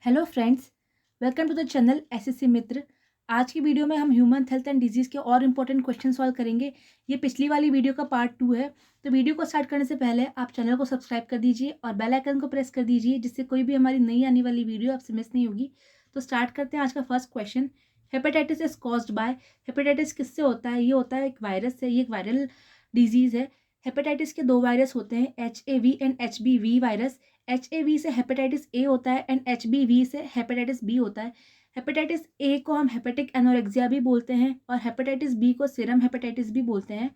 Hello friends, welcome to the channel SSC Mitra. आज की video में हम ह्यूमन हेल्थ एंड डिजीज़ के और इम्पोर्टेंट क्वेश्चन सॉल्व करेंगे। ये पिछली वाली वीडियो का पार्ट 2 है। तो वीडियो को स्टार्ट करने से पहले आप चैनल को सब्सक्राइब कर दीजिए और बेल आइकन को प्रेस कर दीजिए, जिससे कोई भी हमारी नई आने वाली वीडियो आपसे मिस नहीं होगी। तो स्टार्ट करते हैं आज का first question. Hepatitis is caused bye. Hepatitis किससे होता है? ये होता है एक वायरस से। ये एक वायरल डिजीज़ है। हेपेटाइटिस के दो वायरस होते हैं, HAV and HBV virus. HAV से हेपेटाइटिस ए होता है एंड HBV से हेपेटाइटिस बी होता है। हेपेटाइटिस ए को हम हेपेटिक एनोरेक्सिया भी बोलते हैं और हेपेटाइटिस बी को सीरम हेपेटाइटिस भी बोलते हैं।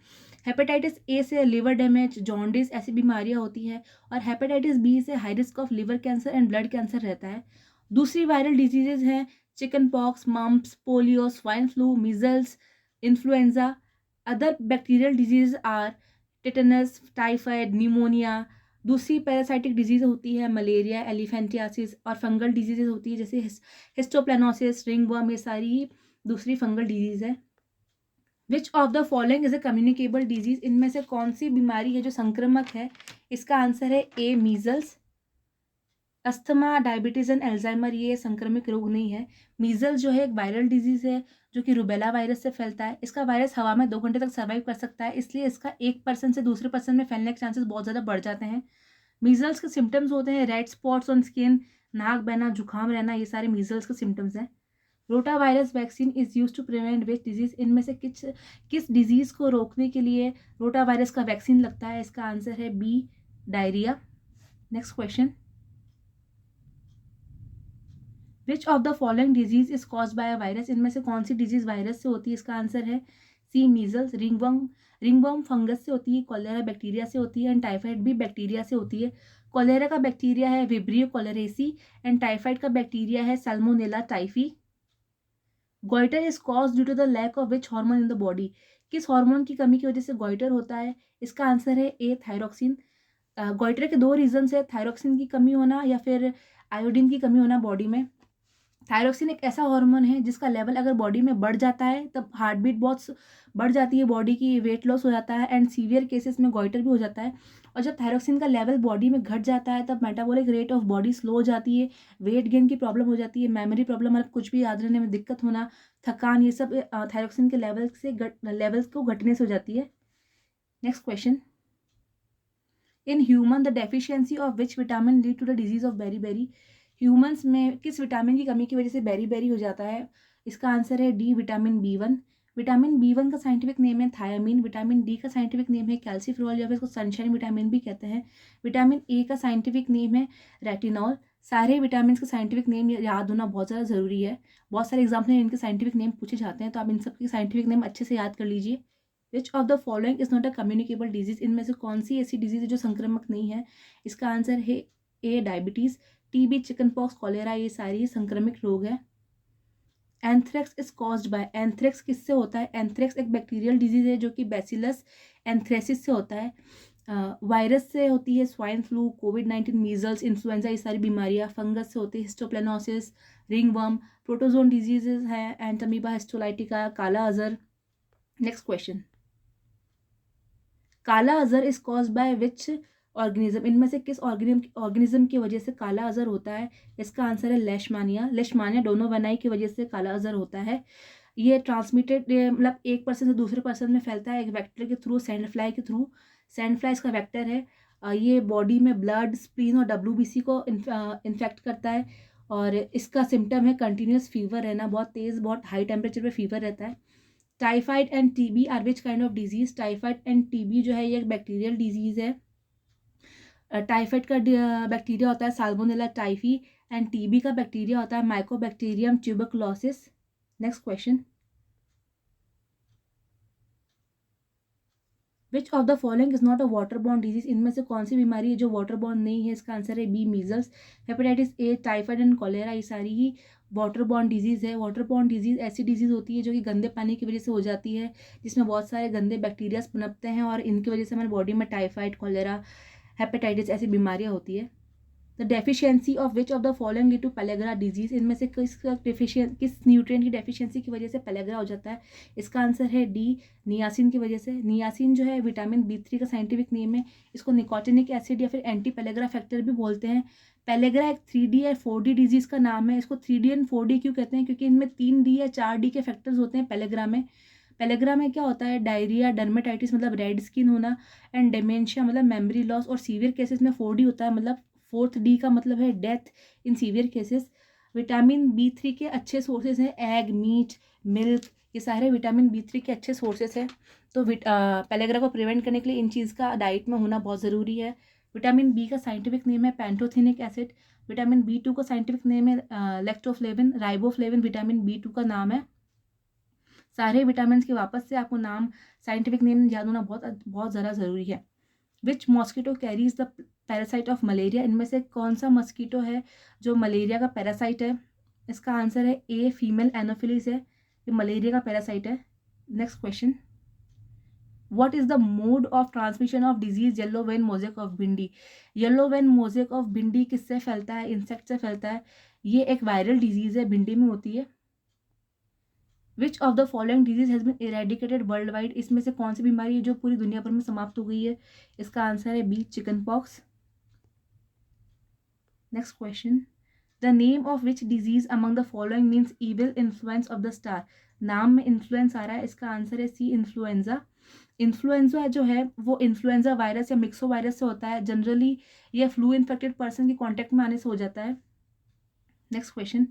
हेपेटाइटिस ए से लिवर डैमेज, जॉन्डिस ऐसी बीमारियां होती हैं और हेपेटाइटिस बी से high risk of liver cancer and blood cancer रहता है। दूसरी वायरल डिजीजेज हैं chicken pox, mumps, polio, swine flu, measles, influenza. Other bacterial disease are tetanus, typhoid, pneumonia. दूसरी पैरासाइटिक डिजीज होती है मलेरिया, एलिफेंटियासिस और fungal diseases होती है जैसे हिस्टोप्लानोसिस, रिंगवर्म। ये सारी दूसरी फंगल डिजीज है। Which of the following is a communicable disease? इनमें से कौन सी बीमारी है जो संक्रमक है? इसका आंसर है A, measles. Asthma, diabetes and Alzheimer ये संक्रमित रोग नहीं है। मीजल्स जो है एक वायरल डिजीज है जो कि रुबेला वायरस से फैलता है। इसका वायरस हवा में 2 घंटे तक सर्वाइव कर सकता है, इसलिए इसका एक पर्सन से दूसरे पर्सन में फैलने के चांसेस बहुत ज़्यादा बढ़ जाते हैं। मीजल्स के सिम्टम्स होते हैं रेड स्पॉट्स ऑन स्किन, नाक बहना, जुकाम रहना। ये सारे मीजल्स के सिम्टम्स हैं। Rotavirus vaccine is use to prevent which disease? इनमें से किस डिजीज को रोकने के लिए रोटा वायरस का वैक्सीन लगता है? इसका आंसर है B, diarrhoea. Next question. Which of the following disease is cause by a virus? इनमें से कौन सी डिजीज वायरस से होती है? इसका आंसर है सी, मीजल्स। रिंगवर्म फंगस से होती है, कॉलेरा बैक्टीरिया से होती है एंड टाइफाइड भी बैक्टीरिया से होती है। कॉलेरा का बैक्टीरिया है विब्रियो कोलेरेसी एंड टाइफाइड का बैक्टीरिया है Salmonella typhi. Goitre is cause due to the lack of which hormone in the body? किस हार्मोन की कमी की वजह से गोइटर होता है? इसका आंसर है ए, थायरोक्सिन। गोइटर के दो रीजन है, थायरोक्सिन की कमी होना या फिर आयोडीन की कमी होना बॉडी में। थायरोक्सिन एक ऐसा हार्मोन है जिसका लेवल अगर बॉडी में बढ़ जाता है तब हार्ट बीट बहुत बढ़ जाती है बॉडी की, वेट लॉस हो जाता है एंड सीवियर केसेस में गोइटर भी हो जाता है। और जब थायरोक्सिन का लेवल बॉडी में घट जाता है तब metabolic rate of body slow हो जाती है, वेट गेन की प्रॉब्लम हो जाती है, मेमोरी प्रॉब्लम, मतलब कुछ भी याद रखने में दिक्कत होना, थकान, ये सब थायरोक्सिन के लेवल्स को घटने से हो जाती है। Next question. In human the deficiency of which vitamin lead to the disease of beri? Humans में किस विटामिन की कमी की वजह से बेरी हो जाता है? इसका आंसर है D, vitamin B1। Vitamin B1 का साइंटिफिक नेम है थायामीन। विटामिन डी का साइंटिफिक नेम है कैल्सीफ्रोल या फिर इसको सनशाइन विटामिन भी कहते हैं। विटामिन ए का साइंटिफिक नेम है रेटिनॉल। सारे विटामिन का साइंटिफिक नेम याद होना बहुत ज़्यादा ज़रूरी है। बहुत सारे एग्जाम्स में इनके साइंटिफिक नेम पूछे जाते हैं, तो आप इन सबके साइंटिफिक नेम अच्छे से याद कर लीजिए। विच of the following is not a communicable disease? इनमें से कौन सी ऐसी डिजीज है जो संक्रमक नहीं है? इसका आंसर है A, diabetes. TB, chicken pox, cholera ये सारी संक्रमिक रोग है। Anthrax is caused by. Anthrax किससे होता है? एंथ्रेक्स एक बैक्टीरियल डिजीज है जो कि बैसिलस एंथ्रेसिस से होता है। वायरस से होती है स्वाइन फ्लू, कोविड-19, मीजल्स, इन्फ्लुएंजा ये सारी बीमारियां। फंगस से होती है हिस्टोप्लानोसिस, रिंगवर्म। प्रोटोजोन डिजीजेज है एंटमीबा, हिस्टोलाइटिका, काला अजर। Next question. काला अजर is cause by which organism? इनमें से किस ऑर्गेनिज्म की वजह से काला अजर होता है? इसका आंसर है लेशमानिया। लेशमानिया डोनोवेनाई की वजह से काला अजर होता है। ये ट्रांसमिटेड मतलब एक पर्सन से दूसरे पर्सन में फैलता है एक वेक्टर के थ्रू, सैंड फ्लाई के थ्रू। सैंड फ्लाई इसका वेक्टर है। ये बॉडी में ब्लड, स्प्लीन और WBC को इन्फेक्ट करता है और इसका सिम्टम है कंटिन्यूस फीवर रहना, बहुत तेज़, बहुत हाई टेम्परेचर पे फीवर रहता है। Typhoid and TB are which kind of disease? Typhoid and TB जो है ये एक बैक्टीरियल डिजीज है। टाइफाइड का बैक्टीरिया होता है साल्मोनेला टाइफी एंड टीबी का बैक्टीरिया होता है Mycobacterium tuberculosis. Next question. Which of the following is not a water borne disease? इनमें से कौन सी बीमारी है जो वाटर बॉर्न नहीं है? इसका आंसर है B, measles. Hepatitis A, typhoid and cholera ये सारी ही वाटर बॉर्न डिजीज है। वाटर बॉर्न डिजीज ऐसी डिजीज होती है जो कि गंदे पानी की वजह से हो जाती है, जिसमें बहुत सारे गंदे बैक्टीरियाज पनपते हैं और इनकी वजह से हमारी बॉडी में टाइफाइड, कॉलेरा, हेपेटाइटिस ऐसी बीमारियां होती है। The deficiency of which of the following lead to pellagra disease, इनमें से किस न्यूट्रिएंट की डेफिशिएंसी की वजह से पेलेग्रा हो जाता है? इसका आंसर है डी, नियासिन की वजह से। नियासिन जो है विटामिन B3 का साइंटिफिक नेम है। इसको निकोटिनिक एसिड या फिर एंटी पेलेग्रा फैक्टर भी बोलते हैं। पेलेग्रा एक 3D या 4D डिजीज का नाम है। इसको 3D एंड 4D क्यों कहते हैं? क्योंकि इनमें 3D या 4D के फैक्टर्स होते हैं पेलेग्रा में। पेलेग्रा में क्या होता है? डायरिया, डर्मेटाइटिस मतलब रेड स्किन होना, एंड डेमेंशिया मतलब मेमोरी लॉस, और सीवियर केसेस में 4D होता है, मतलब 4th D का मतलब है death in severe cases. Vitamin B3 के अच्छे सोर्सेज हैं एग, मीट, मिल्क, ये सारे विटामिन B3 के अच्छे सोर्सेज हैं। तो पेलेग्रा को प्रिवेंट करने के लिए इन चीज़ का डाइट में होना बहुत ज़रूरी है। विटामिन बी का साइंटिफिक नेम है पैंटोथेनिक एसिड। विटामिन B2 का साइंटिफिक नेम है लेक्टोफ्लेविन। राइबोफ्लेविन विटामिन B2 का नाम है। सारे विटामिन के वापस से आपको नाम, साइंटिफिक नेम याद होना बहुत बहुत ज़्यादा ज़रूरी है। Which mosquito carries the parasite of malaria, इनमें से कौन सा मस्कीटो है जो मलेरिया का पैरासाइट है? इसका आंसर है ए, फीमेल एनोफिलिस है, ये मलेरिया का पैरासाइट है। Next question, what is the mode of transmission of disease yellow vein mosaic of भिंडी? येलो वेन मोजेक ऑफ भिंडी किससे फैलता है? इंसेक्ट से फैलता है। ये एक वायरल डिजीज है, भिंडी में होती है। Which of the following disease has been eradicated worldwide, इसमें से कौन सी बीमारी है जो पूरी दुनिया भर में समाप्त हो गई है? इसका आंसर है B, chicken pox. Next question, the name of which disease among the following means evil influence of the star, नाम में इन्फ्लुएंस आ रहा है, इसका आंसर है सी, इन्फ्लुएंजा। इन्फ्लुएंजा जो है वो इन्फ्लुएंजा वायरस या मिक्सो वायरस से होता है। जनरली ये फ्लू इन्फेक्टेड पर्सन के कॉन्टेक्ट में आने से हो जाता है। Next question,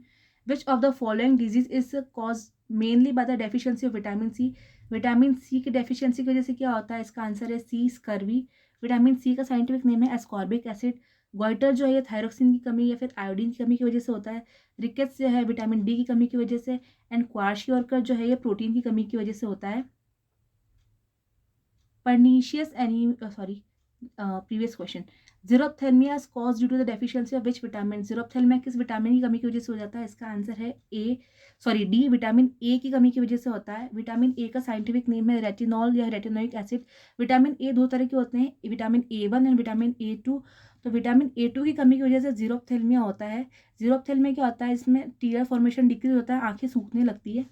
which of the following disease is cause mainly by the deficiency of vitamin C, vitamin C की डेफिशिएंसी की वजह से क्या होता है? इसका आंसर है सी, स्कर्वी। विटामिन सी का साइंटिफिक नेम है एस्कॉर्बिक एसिड। गोइटर जो है ये थायरोक्सिन की कमी या फिर आयोडीन की कमी की वजह से होता है। रिकेट्स जो है विटामिन डी की कमी की वजह से, एंड क्वार्शियोरकर जो है ये प्रोटीन की कमी की वजह से होता है। Pernicious previous question, xerophthalmia is cause due to the deficiency of which vitamin, xerophthalmia किस विटामिन की कमी की वजह से हो जाता है? इसका आंसर है डी, विटामिन ए की कमी की वजह से होता है। विटामिन ए का साइंटिफिक नेम है रेटिनॉल या रेटिनोइक एसिड। विटामिन ए दो तरह के होते हैं, vitamin A1 and vitamin A2। तो विटामिन A2 की कमी की वजह से जीरोप्थेल्मिया होता है। जीरोप्थेल्मिया क्या होता है? इसमें टीयर फॉर्मेशन डिक्रीज होता है, आंखें सूखने लगती है।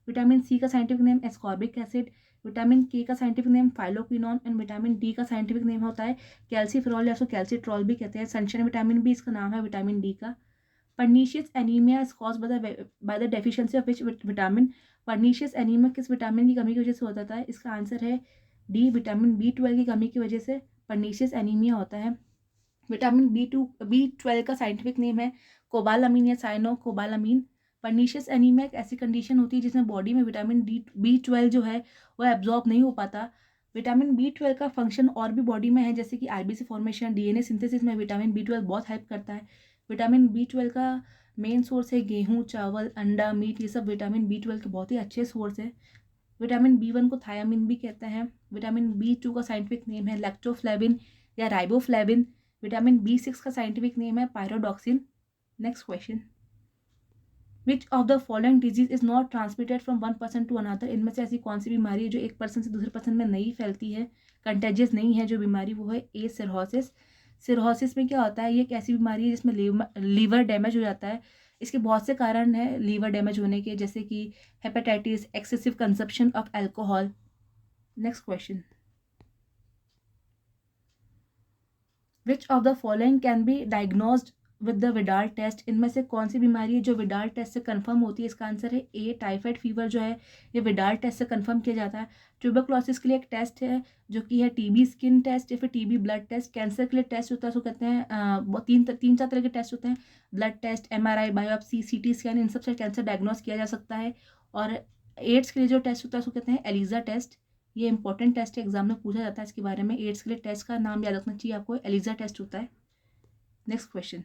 विटामिन सी का scientific name ascorbic acid. Vitamin के का scientific name phylloquinone, and vitamin D का साइंटिफिक नेम होता है कैल्सीफेरॉल या उसको कैल्सीट्रॉल भी कहते हैं। सनशाइन विटामिन भी इसका नाम है विटामिन डी का। Pernicious anaemia is cause bye the deficiency of which vitamin, pernicious anaemia किस विटामिन की कमी की वजह से हो जाता है? इसका आंसर है डी, विटामिन B12 की कमी की वजह से परनीशियस एनीमिया होता है। विटामिन B12 का साइंटिफिक नेम है कोबालामीन या साइनो कोबालामीन। परनीशियस एनीमिया एक ऐसी कंडीशन होती है जिसमें बॉडी में विटामिन B12 जो है वो एब्जॉर्ब नहीं हो पाता। विटामिन B12 का फंक्शन और भी बॉडी में है, जैसे कि RBC फॉर्मेशन, DNA सिंथेसिस में विटामिन B12 बहुत हेल्प करता है। विटामिन B12 का मेन सोर्स है गेहूँ, चावल, अंडा, मीट, ये सब विटामिन B12 के बहुत ही अच्छे सोर्स है। विटामिन B1 को थायामिन भी कहते हैं। विटामिन B2 का साइंटिफिक नेम है लैक्टोफ्लेविन या राइबोफ्लेविन। विटामिन B6 का साइंटिफिक नेम है pyridoxine. Next question, which of the following disease is not transmitted from one person to another, इनमें से ऐसी कौन सी बीमारी है जो एक पर्सन से दूसरे पर्सन में नहीं फैलती है, कंटेजियस नहीं है जो बीमारी? वो है ए, सिरहोसिस। सिरहोसिस में क्या होता है? ये एक ऐसी बीमारी है जिसमें लीवर डैमेज हो जाता है। इसके बहुत से कारण हैं लीवर डैमेज होने के, जैसे कि hepatitis, excessive consumption of alcohol. Next question, which of the following can be diagnosed with the Widal test, इनमें से कौन सी बीमारी है जो विडाल टेस्ट से कंफर्म होती है? इसका आंसर है ए, टाइफाइड फीवर जो है ये विडाल टेस्ट से कंफर्म किया जाता है। ट्यूबरक्लोसिस के लिए एक टेस्ट है जो कि है TB स्किन टेस्ट या फिर TB ब्लड टेस्ट। कैंसर के लिए टेस्ट होता है, उसको कहते हैं तीन चार तरह के टेस्ट होते हैं, blood test, MRI, biopsy, CT scan, इन सबसे कैंसर डायग्नोस किया जा सकता है। और एड्स के लिए जो टेस्ट होता है उसको कहते हैं एलिजा टेस्ट। ये इंपॉर्टेंट टेस्ट है, एग्जाम में पूछा जाता है इसके बारे में। एड्स के लिए टेस्ट का नाम याद रखना चाहिए आपको, एलिजा टेस्ट होता है। Next question,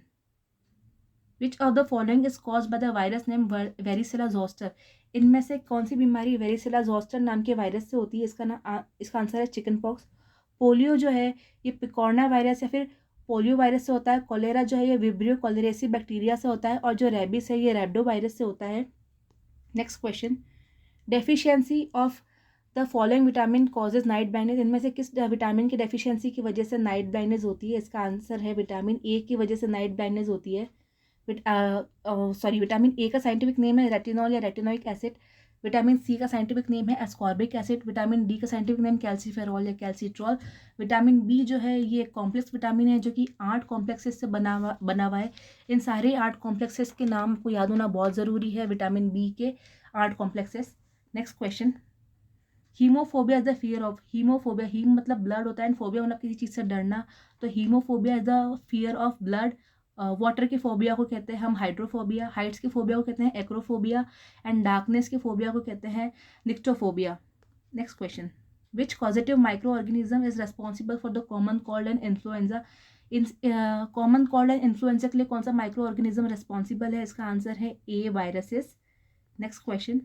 which of the following is cause by the virus name varicella zoster, इनमें से कौन सी बीमारी वेरिसेला जोस्टर नाम के वायरस से होती है? इसका आंसर है चिकन पॉक्स। पोलियो जो है ये पिकॉर्ना वायरस या फिर पोलियो वायरस से होता है। कोलेरा जो है ये विब्रियो कोलेरेसी बैक्टीरिया से होता है। और जो रेबिस है ये रैबिडो वायरस से होता है। Next question, deficiency of the following vitamin causes night blindness, इनमें से किस विटामिन की डेफिशिएंसी की वजह से नाइट ब्लाइंडनेस होती है? इसका आंसर है विटामिन ए की वजह से नाइट ब्लाइंडनेस होती है। विटामिन ए का साइंटिफिक नेम है रेटिनॉल या रेटिनोइक एसिड। विटामिन सी का साइंटिफिक नेम है एस्कॉर्बिक एसिड। विटामिन डी का साइंटिफिक नेम कैल्सीफेरॉल या कैल्सीट्रॉल। विटामिन बी जो है ये कॉम्प्लेक्स विटामिन है जो कि 8 कॉम्प्लेक्सेस से बना हुआ है। इन सारे 8 कॉम्प्लेक्सेस के नाम को याद होना बहुत ज़रूरी है, विटामिन बी के 8 complexes. Next question, hemophobia is the fear of, hemophobia, heme मतलब ब्लड होता है एंड फोबिया मतलब किसी चीज़ से डरना, तो hemophobia is the fear of blood. Water की फोबिया को कहते हैं हम हाइड्रोफोबिया, हाइट्स की फोबिया को कहते हैं एक्रोफोबिया एंड डार्कनेस की फोबिया को कहते हैं nyctophobia. Next question, which causative micro organism is responsible for the common cold and influenza, in common cold and influenza के लिए कौन सा माइक्रो ऑर्गेनिज्म रेस्पॉन्सिबल है? इसका आंसर है A, viruses. Next question,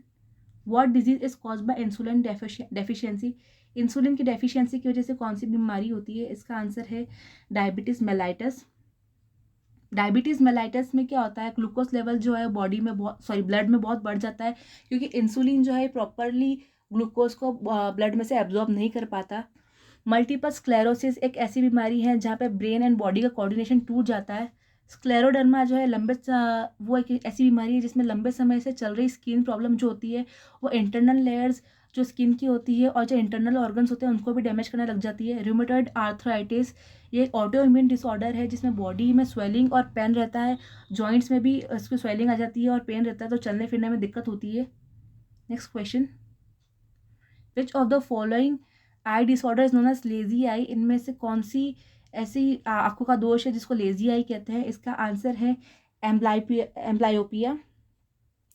what disease is cause by insulin deficiency, insulin की deficiency की वजह से कौन सी बीमारी होती है? इसका आंसर है डायबिटीज मेलाइटस। डायबिटीज़ मेलाइटस में क्या होता है, ग्लूकोज लेवल जो है बॉडी में ब्लड में बहुत बढ़ जाता है, क्योंकि इंसुलिन जो है प्रॉपरली ग्लूकोज को ब्लड में से एब्जॉर्ब नहीं कर पाता। मल्टीपल स्क्लेरोसिस एक ऐसी बीमारी है जहाँ पे ब्रेन एंड बॉडी का कोऑर्डिनेशन टूट जाता है। स्क्लेरोडर्मा जो है वो एक ऐसी बीमारी है जिसमें लंबे समय से चल रही स्किन प्रॉब्लम जो होती है वो इंटरनल लेयर्स जो स्किन की होती है और जो इंटरनल ऑर्गन्स होते हैं उनको भी डैमेज करने लग जाती है। रूमेटॉइड आर्थराइटिस ये एक ऑटो इम्यून डिसऑर्डर है जिसमें बॉडी में स्वेलिंग और पेन रहता है, जॉइंट्स में भी उसकी स्वेलिंग आ जाती है और पेन रहता है, तो चलने फिरने में दिक्कत होती है। Next question, which of the following eye disorder is known as lazy eye, इनमें से कौन सी ऐसी आंखों का दोष है जिसको लेजी आई कहते हैं? इसका आंसर है एम्ब्लायोपिया।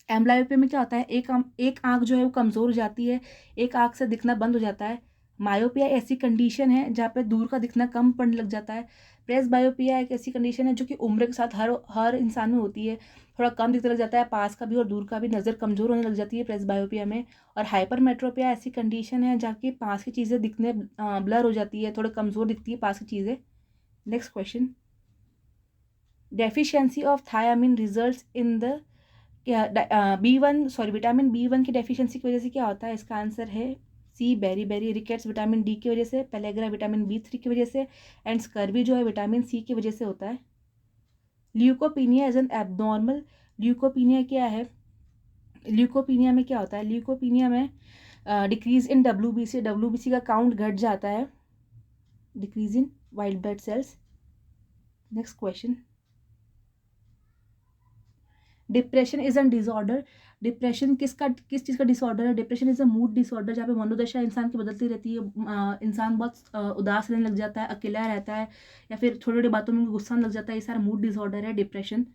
एम्ब्लायोपिया में क्या होता है, एक आंख जो है वो कमज़ोर हो जाती है, एक आंख से दिखना बंद हो जाता है। मायोपिया ऐसी कंडीशन है जहाँ पे दूर का दिखना कम पड़ने लग जाता है। प्रेसबायोपिया एक ऐसी कंडीशन है जो कि उम्र के साथ हर इंसान में होती है, थोड़ा कम दिखने लग जाता है, पास का भी और दूर का भी नज़र कमज़ोर होने लग जाती है प्रेसबायोपिया में। और हाइपरमेट्रोपिया ऐसी कंडीशन है जहाँ की पास की चीज़ें दिखने ब्लर हो जाती है, थोड़ा कमज़ोर दिखती है पास की चीज़ें। Next question, deficiency of thiamine results in the vitamin B1 की डेफिशिएंसी की वजह से क्या होता है? इसका आंसर है सी, बेरी रिकेट्स विटामिन डी की वजह से, पेलेग्रा विटामिन B3 की वजह से एंड स्कर्वी जो है विटामिन सी की वजह से होता है। Leucopenia is an abnormal, leucopenia क्या है? ल्यूकोपीनिया में क्या होता है? ल्यूकोपीनिया में डिक्रीज इन WBC का काउंट घट जाता है, decrease in white blood cells. Next question, depression is an disorder, depression किस चीज़ का डिसऑर्डर है? Depression is a mood disorder जहाँ पे मनोदशा इंसान की बदलती रहती है, इंसान बहुत उदास रहने लग जाता है, अकेला रहता है या फिर छोटी छोटी बातों में गुस्सा लग जाता है, ये सारा मूड डिसऑर्डर है depression.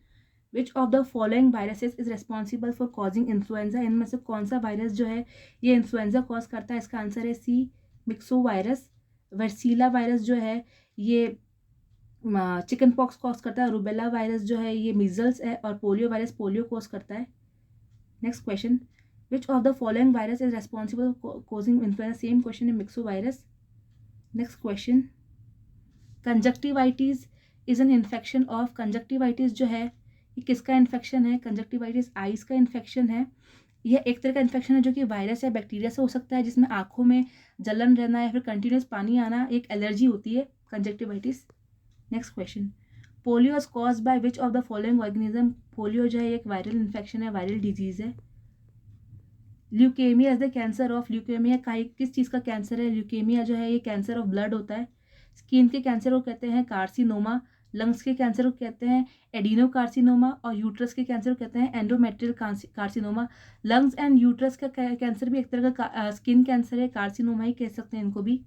Which of the following viruses is responsible for causing influenza, इनमें से कौन सा वायरस जो है ये इन्फ्लुएंजा कॉज करता है? इसका आंसर है सी, मिक्सो वायरस। वर्सीला वायरस जो है ये चिकन पॉक्स कॉज करता है, रूबेला वायरस जो है ये मीजल्स है और पोलियो वायरस पोलियो कॉज करता है। Next question, which of the following virus is responsible causing influenza, same question है myxo virus. Next question, conjunctivitis is an infection of, conjunctivitis जो है ये किसका इन्फेक्शन है? कंजक्टिवाइटिस आइज का इन्फेक्शन है। यह एक तरह का इन्फेक्शन है जो कि वायरस या बैक्टीरिया से हो सकता है, जिसमें आंखों में जलन रहना या फिर कंटिन्यूस पानी आना, एक एलर्जी होती है conjunctivitis. Next question, polio is cause by which of the following organism, polio जो है एक वायरल इन्फेक्शन है, वायरल डिजीज है। Leukaemia is the cancer of, leukaemia किस चीज़ का कैंसर है? ल्यूकेमिया जो है ये कैंसर ऑफ ब्लड होता है। स्किन के कैंसर को कहते हैं कार्सिनोमा, लंग्स के कैंसर को कहते हैं एडिनो कार्सिनोमा और यूट्रस के कैंसर को कहते हैं endometrial carcinoma. Lungs and uterus का कैंसर भी एक तरह का स्किन कैंसर है, कार्सिनोमा ही कह सकते हैं इनको भी।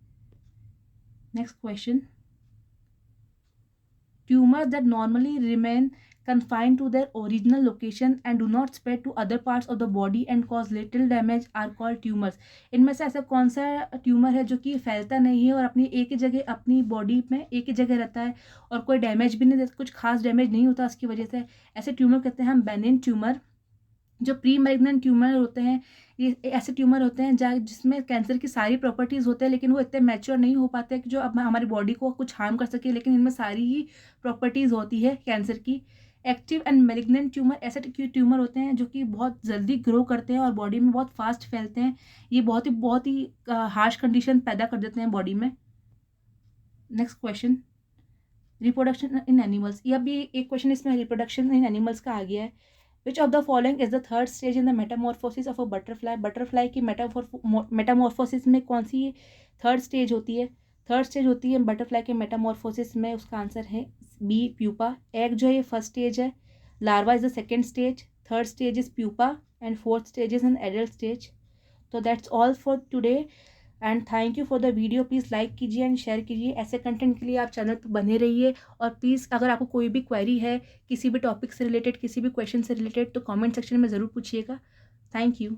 Next question, tumors that normally remain confined to their original location and do not spread to other parts of the body and cause little damage are called tumors। इनमें से ऐसा कौन सा ट्यूमर है जो कि फैलता नहीं है और अपनी एक ही जगह अपनी बॉडी में एक ही जगह रहता है और कोई डैमेज भी नहीं देता, कुछ खास डैमेज नहीं होता उसकी वजह से? ऐसे ट्यूमर कहते हैं हम बेनिन ट्यूमर। जो प्री मैलिग्नेंट ट्यूमर होते हैं ये ऐसे ट्यूमर होते हैं जिसमें कैंसर की सारी प्रॉपर्टीज़ होते हैं लेकिन वो इतने मैच्योर नहीं हो पाते कि जो अब हमारी बॉडी को कुछ हार्म कर सके, लेकिन इनमें सारी ही प्रॉपर्टीज़ होती है कैंसर की। एक्टिव एंड मेलिग्नेंट ट्यूमर ऐसे ट्यूमर होते हैं जो कि बहुत जल्दी ग्रो करते हैं और बॉडी में बहुत फास्ट फैलते हैं। ये बहुत ही हार्श कंडीशन पैदा कर देते हैं बॉडी में। Next question, reproduction in animals. ये अभी एक क्वेश्चन इसमें रिप्रोडक्शन इन एनिमल्स का आ गया है। Which of the following is the third stage in the Metamorphosis of a butterfly. Butterfly की मेटामॉर्फोसिस में कौन सी थर्ड स्टेज होती है? थर्ड स्टेज होती है बटरफ्लाई के मेटामॉर्फोसिस में, उसका आंसर है बी प्यूपा। एग जो है ये फर्स्ट स्टेज है, larva is the second stage, third stage is pupa and fourth stage is an adult stage. तो that's all for today and thank you for the video. Please like कीजिए and share कीजिए। ऐसे content के लिए आप channel पर बने रहिए और प्लीज़ अगर आपको कोई भी क्वेरी है किसी भी टॉपिक से रिलेटेड, किसी भी क्वेश्चन से रिलेटेड, तो कमेंट सेक्शन में ज़रूर पूछिएगा। Thank you.